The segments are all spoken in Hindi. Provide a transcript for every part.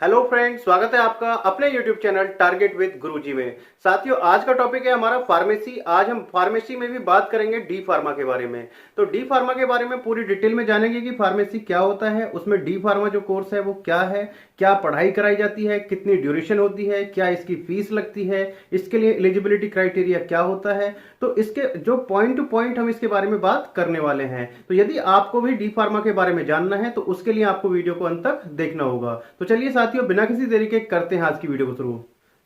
हेलो फ्रेंड, स्वागत है आपका अपने यूट्यूब चैनल टारगेट विद गुरुजी में। साथियों, आज का टॉपिक है हमारा फार्मेसी। आज हम फार्मेसी में भी बात करेंगे डी फार्मा के बारे में। तो डी फार्मा के बारे में पूरी डिटेल में जानेंगे कि फार्मेसी क्या होता है, उसमें डी फार्मा जो कोर्स है वो क्या है, क्या पढ़ाई कराई जाती है, कितनी ड्यूरेशन होती है, क्या इसकी फीस लगती है, इसके लिए एलिजिबिलिटी क्राइटेरिया क्या होता है। तो इसके जो पॉइंट टू पॉइंट हम इसके बारे में बात करने वाले हैं। तो यदि आपको भी डी फार्मा के बारे में जानना है तो उसके लिए आपको वीडियो को अंत तक देखना होगा। तो चलिए साथियों, बिना किसी देरी के करते हैं आज की वीडियो को शुरू।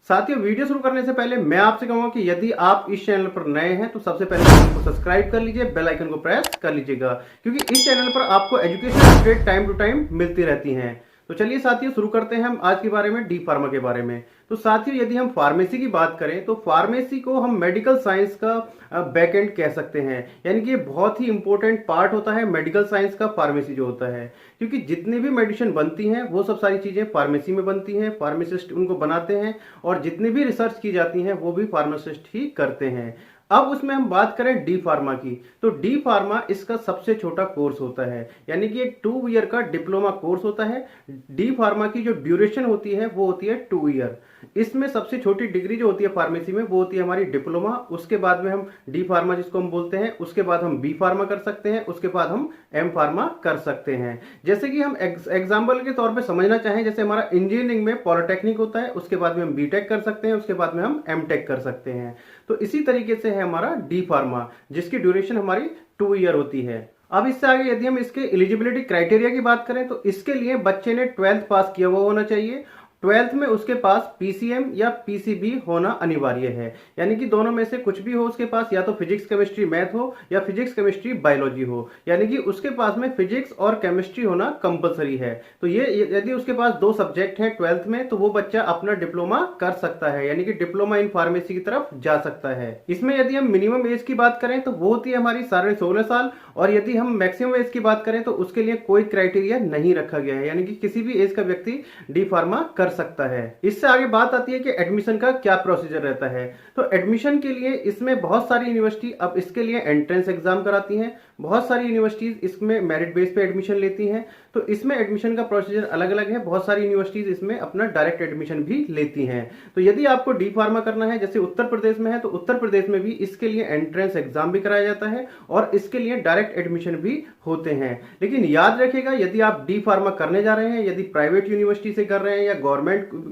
साथियों, वीडियो शुरू करने से पहले मैं आपसे कहूंगा कि यदि आप इस चैनल पर नए हैं तो सबसे पहले चैनल को सब्सक्राइब कर लीजिए, बेल आइकन को प्रेस कर लीजिएगा, क्योंकि इस चैनल पर आपको education update time to time मिलती रहती हैं। तो चलिए साथियों, शुरू करते हैं हम आज के बारे में, डी फार्मा के बारे में। तो साथियों, यदि हम फार्मेसी की बात करें तो फार्मेसी को हम मेडिकल साइंस का बैकएंड कह सकते हैं, यानी कि ये बहुत ही इंपॉर्टेंट पार्ट होता है मेडिकल साइंस का, फार्मेसी जो होता है। क्योंकि जितनी भी मेडिसिन बनती हैं वो सब सारी चीजें फार्मेसी में बनती हैं, फार्मासिस्ट उनको बनाते हैं, और जितनी भी रिसर्च की जाती है वो भी फार्मासिस्ट ही करते हैं। अब उसमें हम बात करें डी फार्मा की, तो डी फार्मा इसका सबसे छोटा कोर्स होता है, यानी कि एक 2 ईयर का डिप्लोमा कोर्स होता है। डी फार्मा की जो ड्यूरेशन होती है वो होती है 2 ईयर। इसमें सबसे छोटी डिग्री जो होती है फार्मेसी में वो होती है हमारी डिप्लोमा। उसके बाद में हम डी फार्मा जिसको हम बोलते हैं, उसके बाद हम बी फार्मा कर सकते हैं, उसके बाद हम एम फार्मा कर सकते हैं। जैसे कि हम एग्जाम्पल के तौर पे समझना चाहें, जैसे हमारा इंजीनियरिंग में पॉलिटेक्निक होता है, उसके बाद में हम बीटेक कर सकते हैं, उसके बाद में हम एम टेक कर सकते हैं। तो इसी तरीके से है हमारा डी फार्मा, जिसकी ड्यूरेशन हमारी 2 ईयर होती है। अब इससे आगे यदि हम इसके एलिजिबिलिटी क्राइटेरिया की बात करें तो इसके लिए बच्चे ने 12th पास किया हुआ होना चाहिए। 12th में उसके पास पीसीएम या पीसीबी होना अनिवार्य है, यानी कि दोनों में से कुछ भी हो उसके पास, या तो फिजिक्स केमिस्ट्री मैथ हो या फिजिक्स केमिस्ट्री बायोलॉजी हो, यानी कि उसके पास में फिजिक्स और केमिस्ट्री होना कंपलसरी है। तो ये यदि उसके पास 2 सब्जेक्ट हैं 12th में तो वो बच्चा अपना डिप्लोमा कर सकता है, यानी कि डिप्लोमा इन फार्मेसी की तरफ जा सकता है। इसमें यदि हम मिनिमम एज की बात करें तो वो होती है हमारी 16.5 साल, और यदि हम मैक्सिमम एज की बात करें तो उसके लिए कोई क्राइटेरिया नहीं रखा गया है, यानी कि किसी भी एज का व्यक्ति डी फार्मा कर सकता है। इससे आगे बात आती है कि एडमिशन का क्या प्रोसीजर रहता है। तो एडमिशन के लिए इसमें बहुत सारी यूनिवर्सिटी अब इसके लिए एंट्रेंस एग्जाम कराती हैं, बहुत सारी यूनिवर्सिटीज इसमें मेरिट बेस पे एडमिशन लेती हैं। तो इसमें एडमिशन का प्रोसीजर अलग अलग है, बहुत सारी यूनिवर्सिटीज इसमें अपना डायरेक्ट एडमिशन भी लेती हैं। तो यदि आपको डी फार्मा करना है, जैसे उत्तर प्रदेश में है, तो उत्तर प्रदेश में भी इसके लिए एंट्रेंस एग्जाम भी कराया जाता है और इसके लिए डायरेक्ट एडमिशन भी होते हैं। लेकिन याद रखिएगा, यदि आप डी फार्मा करने जा रहे हैं, यदि प्राइवेट यूनिवर्सिटी से कर रहे हैं या गवर्नमेंट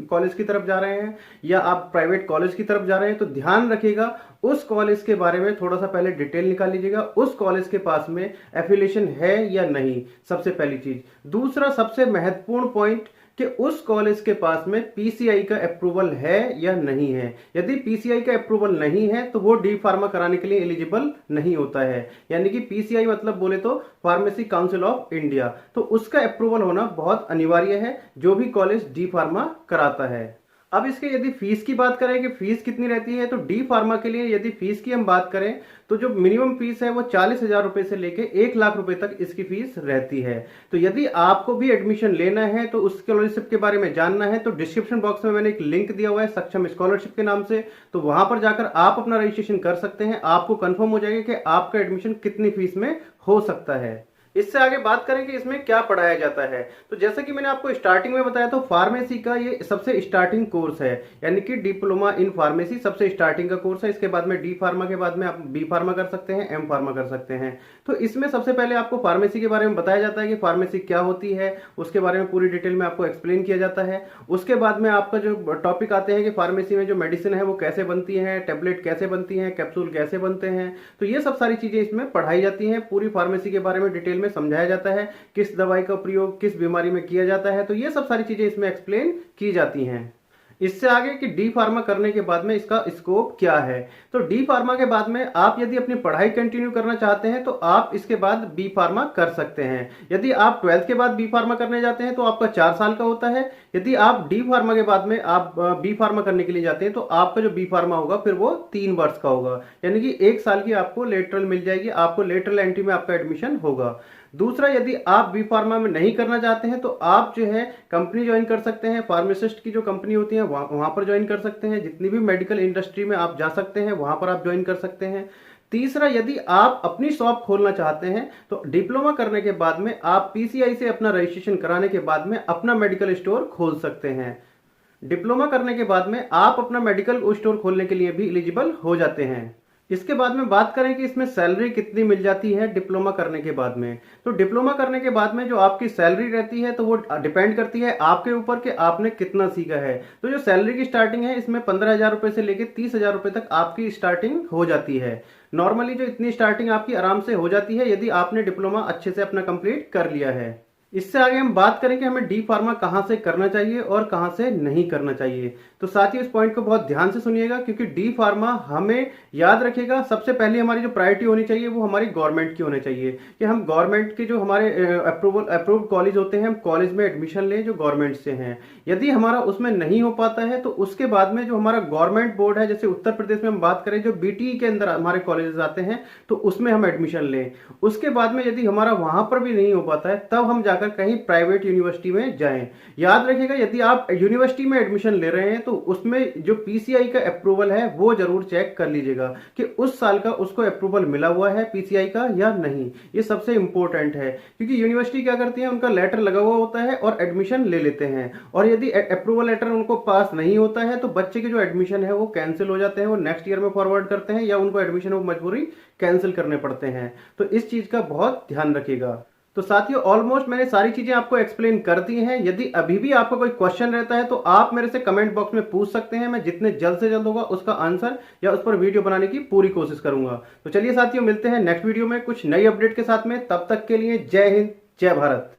कॉलेज की तरफ जा रहे हैं या आप प्राइवेट कॉलेज की तरफ जा रहे हैं, तो ध्यान रखिएगा उस कॉलेज के बारे में थोड़ा सा पहले डिटेल निकाल लीजिएगा, उस कॉलेज के पास में एफिलिएशन है या नहीं, सबसे पहली चीज। दूसरा सबसे महत्वपूर्ण पॉइंट कि उस कॉलेज के पास में पीसीआई का अप्रूवल है या नहीं है। यदि पीसीआई का अप्रूवल नहीं है तो वो डी फार्मा कराने के लिए एलिजिबल नहीं होता है, यानी कि पीसीआई मतलब बोले तो फार्मेसी काउंसिल ऑफ इंडिया, तो उसका अप्रूवल होना बहुत अनिवार्य है जो भी कॉलेज डी फार्मा कराता है। अब इसके यदि फीस की बात करें कि फीस कितनी रहती है, तो डी फार्मा के लिए यदि फीस की हम बात करें तो जो मिनिमम फीस है वो 40,000 रुपए से लेके 1 लाख रुपए तक इसकी फीस रहती है। तो यदि आपको भी एडमिशन लेना है तो उस स्कॉलरशिप के बारे में जानना है तो डिस्क्रिप्शन बॉक्स में मैंने एक लिंक दिया हुआ है सक्षम स्कॉलरशिप के नाम से, तो वहां पर जाकर आप अपना रजिस्ट्रेशन कर सकते हैं। आपको कंफर्म हो जाएगा कि आपका एडमिशन कितनी फीस में हो सकता है। इससे आगे बात करें कि इसमें क्या पढ़ाया जाता है, तो जैसे कि मैंने आपको स्टार्टिंग में बताया, तो फार्मेसी का ये सबसे स्टार्टिंग कोर्स है, यानी कि डिप्लोमा इन फार्मेसी सबसे स्टार्टिंग का कोर्स है। इसके बाद में डी फार्मा के बाद में आप बी फार्मा कर सकते हैं, एम फार्मा कर सकते हैं। तो इसमें सबसे पहले आपको फार्मेसी के बारे में बताया जाता है कि फार्मेसी क्या होती है, उसके बारे में पूरी डिटेल में आपको एक्सप्लेन किया जाता है। उसके बाद में आपका जो टॉपिक आते हैं कि फार्मेसी में जो मेडिसिन है वो कैसे बनती है, टेबलेट कैसे बनती है, कैप्सूल कैसे बनते हैं, तो ये सब सारी चीजें इसमें पढ़ाई जाती हैं। पूरी फार्मेसी के बारे में डिटेल में समझाया जाता है, किस दवाई का प्रयोग किस बीमारी में किया जाता है, तो ये सब सारी चीजें इसमें एक्सप्लेन की जाती हैं। इससे आगे कि डी फार्मा करने के बाद में इसका स्कोप क्या है, तो डी फार्मा के बाद में आप यदि अपनी पढ़ाई कंटिन्यू करना चाहते हैं तो आप इसके बाद बी फार्मा कर सकते हैं। यदि आप 12th के बाद बी फार्मा करने जाते हैं तो आपका 4 साल का होता है। यदि आप डी फार्मा के बाद में आप बी फार्मा करने के लिए जाते हैं तो आपका जो बी फार्मा होगा फिर वो 3 वर्ष का होगा, यानी कि 1 साल की आपको लेटरल मिल जाएगी, आपको लेटरल एंट्री में आपका एडमिशन होगा। दूसरा, यदि आप बी फार्मा में नहीं करना चाहते हैं तो आप जो है कंपनी ज्वाइन कर सकते हैं, फार्मासिस्ट की जो कंपनी होती है वहां पर ज्वाइन कर सकते हैं। जितनी भी मेडिकल इंडस्ट्री में आप जा सकते हैं वहां पर आप ज्वाइन कर सकते हैं। तीसरा, यदि आप अपनी शॉप खोलना चाहते हैं तो डिप्लोमा करने के बाद में आप पीसीआई से अपना रजिस्ट्रेशन कराने के बाद में अपना मेडिकल स्टोर खोल सकते हैं। डिप्लोमा करने के बाद में आप अपना मेडिकल स्टोर खोलने के लिए भी एलिजिबल हो जाते हैं। इसके बाद में बात करें कि इसमें सैलरी कितनी मिल जाती है डिप्लोमा करने के बाद में। तो डिप्लोमा करने के बाद में जो आपकी सैलरी रहती है तो वो डिपेंड करती है आपके ऊपर कि आपने कितना सीखा है। तो जो सैलरी की स्टार्टिंग है इसमें 15,000 रुपए से लेकर 30,000 रुपए तक आपकी स्टार्टिंग हो जाती है। नॉर्मली जो इतनी स्टार्टिंग आपकी आराम से हो जाती है यदि आपने डिप्लोमा अच्छे से अपना कंप्लीट कर लिया है। इससे आगे हम बात करें कि हमें डी फार्मा कहां से करना चाहिए और कहां से नहीं करना चाहिए। तो साथियों इस पॉइंट को बहुत ध्यान से सुनिएगा, क्योंकि डी फार्मा हमें याद रखिएगा सबसे पहले हमारी जो प्रायोरिटी होनी चाहिए वो हमारी गवर्नमेंट की होनी चाहिए कि हम गवर्नमेंट के जो हमारे अप्रूव्ड कॉलेज होते हैं हम कॉलेज में एडमिशन लें जो गवर्नमेंट से हैं। यदि हमारा उसमें नहीं हो पाता है तो उसके बाद में जो हमारा गवर्नमेंट बोर्ड है, जैसे उत्तर प्रदेश में हम बात करें जो बीटीई के अंदर हमारे कॉलेजेस आते हैं तो उसमें हम एडमिशन लें। उसके बाद में यदि हमारा वहां पर भी नहीं हो पाता है तब हम जाकर कहीं प्राइवेट यूनिवर्सिटी में जाएं। याद रखिएगा यदि आप यूनिवर्सिटी में एडमिशन ले रहे हैं तो उसमें जो पीसीआई का अप्रूवल है वो जरूर चेक कर लीजिएगा कि उस साल का उसको अप्रूवल मिला हुआ है पीसीआई का या नहीं। ये सबसे इंपॉर्टेंट है, क्योंकि यूनिवर्सिटी क्या करती है उनका लेटर लगा हुआ होता है और एडमिशन ले लेते हैं, और यदि अप्रूवल लेटर उनको पास नहीं होता है तो बच्चे के जो एडमिशन है वो कैंसिल हो जाते हैं, वो नेक्स्ट ईयर में फॉरवर्ड करते हैं या उनको एडमिशन वो मजबूरी कैंसिल करने पड़ते हैं। तो इस चीज का बहुत ध्यान रखिएगा। तो साथियों ऑलमोस्ट मैंने सारी चीजें आपको एक्सप्लेन कर दी हैं। यदि अभी भी आपका कोई क्वेश्चन रहता है तो आप मेरे से कमेंट बॉक्स में पूछ सकते हैं, मैं जितने जल्द से जल्द होगा उसका आंसर या उस पर वीडियो बनाने की पूरी कोशिश करूंगा। तो चलिए साथियों मिलते हैं नेक्स्ट वीडियो में कुछ नई अपडेट के साथ में, तब तक के लिए जय हिंद जय भारत।